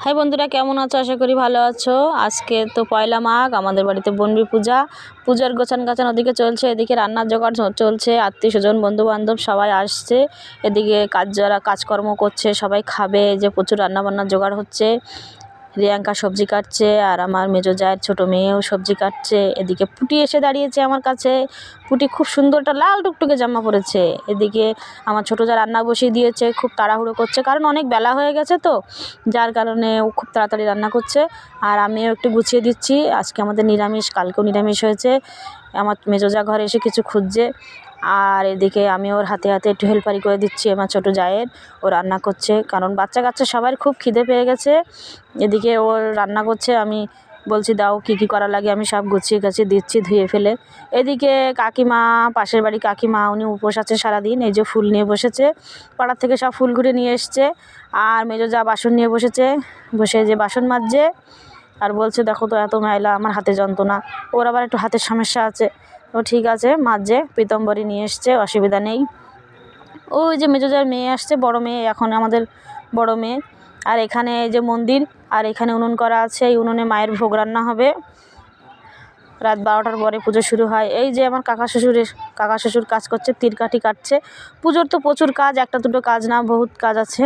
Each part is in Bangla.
হাই বন্ধুরা, কেমন আছো? আশা করি ভালো আছো। আজকে তো পয়লা মাঘ, আমাদের বাড়িতে বনবি পূজা। পূজার গোছান গাছান ওদিকে চলছে, এদিকে রান্নার জোগাড় চলছে। আত্মীয় স্বজন বন্ধু বান্ধব সবাই আসছে। এদিকে যারা কাজকর্ম করছে সবাই খাবে, যে প্রচুর রান্নাবান্নার জোগাড় হচ্ছে। রিয়াঙ্কা সবজি কাটছে আর আমার মেজো জায়ের ছোটো মেয়েও সবজি কাটছে। এদিকে পুটি এসে দাঁড়িয়েছে আমার কাছে। পুটি খুব সুন্দরটা লাল টুকটুকে জামা পরেছে। এদিকে আমার ছোটো যা রান্না বসিয়ে দিয়েছে, খুব তাড়াহুড়ো করছে, কারণ অনেক বেলা হয়ে গেছে তো, যার কারণে ও খুব তাড়াতাড়ি রান্না করছে। আর আমিও একটু গুছিয়ে দিচ্ছি। আজকে আমাদের নিরামিষ, কালকেও নিরামিষ হয়েছে। আমার মেজো জা ঘরে এসে কিছু খুঁজছে, আর এদিকে আমি ওর হাতে হাতে একটু হেল্পারি করে দিচ্ছি আমার ছোটো জায়ের। ও রান্না করছে, কারণ বাচ্চা কাচ্চা সবার খুব খিদে পেয়ে গেছে। এদিকে ওর রান্না করছে, আমি বলছি দাও কী কী করা লাগে, আমি সব গুছিয়ে গাছিয়ে দিচ্ছি ধুয়ে ফেলে। এদিকে কাকিমা, পাশের বাড়ি কাকিমা, উনি উপোস আছে সারাদিন। এই যে ফুল নিয়ে বসেছে, পাড়ার থেকে সব ফুল ঘুরে নিয়ে এসছে। আর মেজো যা বাসন নিয়ে বসেছে, বসে যে বাসন মাজছে। আর বলছে দেখো তো এত ময়লা, আমার হাতে যন্ত্রণা। ওর আবার একটু হাতের সমস্যা আছে। ও ঠিক আছে, মাজছে। পীতম্বরী নিয়ে এসছে, অসুবিধা নেই। ওই যে মেজো জায়ের মেয়ে আসছে, বড় মেয়ে, এখন আমাদের বড় মেয়ে। আর এখানে এই যে মন্দির, আর এখানে উনুন করা আছে। এই উনুনে মায়ের ভোগ রান্না হবে। রাত 12টার পরে পুজো শুরু হয়। এই যে আমার কাকা শ্বশুর কাজ করছে, তীরকাঠি কাটছে। পুজোর তো প্রচুর কাজ, একটা দুটো কাজ না, বহুত কাজ আছে,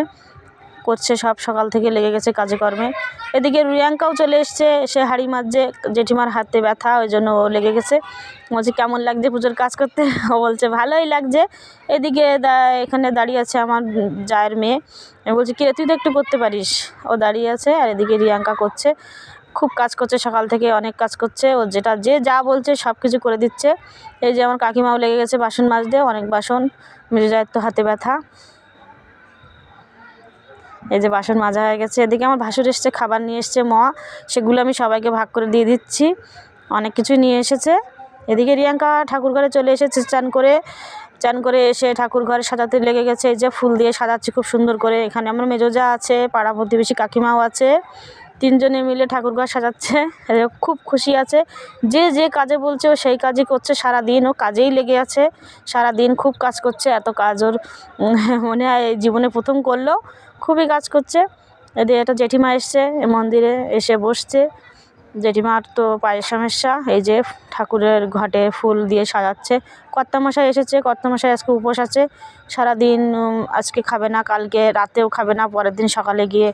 করছে। সব সকাল থেকে লেগে গেছে কাজে কর্মে। এদিকে রিয়াঙ্কাও চলে এসছে, সে হাঁড়ি মাজছে। জেঠিমার হাতে ব্যথা, ওই জন্য ও লেগে গেছে। বলছে কেমন লাগছে পুজোর কাজ করতে? ও বলছে ভালোই লাগছে। এদিকে এখানে দাঁড়িয়ে আছে আমার জায়ের মেয়ে। আমি বলছি কি রে, তুই তো একটু করতে পারিস। ও দাঁড়িয়ে আছে, আর এদিকে রিয়াঙ্কা করছে, খুব কাজ করছে, সকাল থেকে অনেক কাজ করছে। ও যে যা বলছে সব কিছু করে দিচ্ছে। এই যে আমার কাকিমাও লেগে গেছে বাসন মাজতে, অনেক বাসন। মেজো জায়ের তো হাতে ব্যথা। এই যে বাসন মাজা হয়ে গেছে। এদিকে আমার ভাসুর এসছে, খাবার নিয়ে এসছে সেগুলো আমি সবাইকে ভাগ করে দিয়ে দিচ্ছি। অনেক কিছুই নিয়ে এসেছে। এদিকে রিয়াঙ্কা ঠাকুর ঘরে চলে এসেছে, চান করে এসে ঠাকুর ঘরে সাজাতে লেগে গেছে। এই যে ফুল দিয়ে সাজাচ্ছি খুব সুন্দর করে। এখানে আমার মেজো জা আছে, পাড়া প্রতিবেশী কাকিমাও আছে। তিনজনে মিলে ঠাকুর ঘর সাজাচ্ছে। খুব খুশি আছে। যে কাজে বলছে ও সেই কাজই করছে। সারাদিন ও কাজেই লেগে আছে, সারাদিন খুব কাজ করছে। এত কাজ ওর মনে হয় এই জীবনে প্রথম করলো। খুবই কাজ করছে। এদিকে একটা জেঠিমা এসছে, মন্দিরে এসে বসছে। জেঠিমার তো পায়ের সমস্যা। এই যে ঠাকুরের ঘটে ফুল দিয়ে সাজাচ্ছে। কর্তামশাই এসেছে, কর্তামশাই আজকে উপোস আছে। সারাদিন আজকে খাবে না, কালকে রাতেও খাবে না, পরের দিন সকালে গিয়ে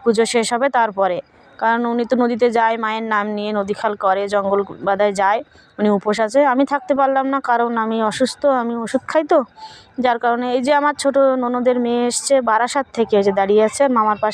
পুজো শেষ হবে তারপরে। কারণ উনি তো নদীতে যায়, মায়ের নাম নিয়ে নদী খাল করে, জঙ্গল বাদায় যায়। উনি উপোস আছে। আমি থাকতে পারলাম না, কারণ আমি অসুস্থ, আমি ওষুধ খাই তো, যার কারণে। এই যে আমার ছোটো ননদের মেয়ে এসছে বারাসাত থেকে, যে দাঁড়িয়ে আছে মামার পাশে।